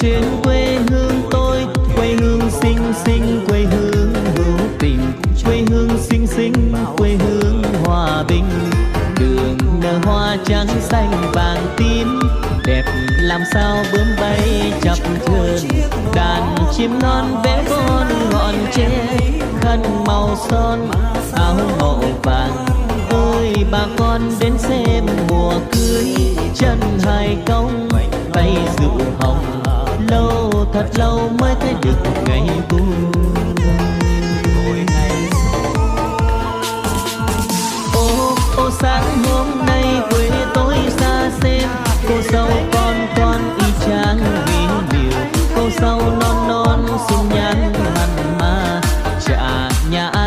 trên quê hương tôi, quê hương xinh xinh, quê hương hữu tình, quê hương xinh xinh, quê hương hòa bình. Đường nở hoa trắng xanh vàng tím, đẹp làm sao bướm bay chập chờn. Đàn chim non vẽ con ngọn tre, khăn màu son áo màu vàng. Ơi bà con đến xem mùa cưới, chân hai cong tay rượu hồng. Lâu thật lâu mới thấy được ngày vui.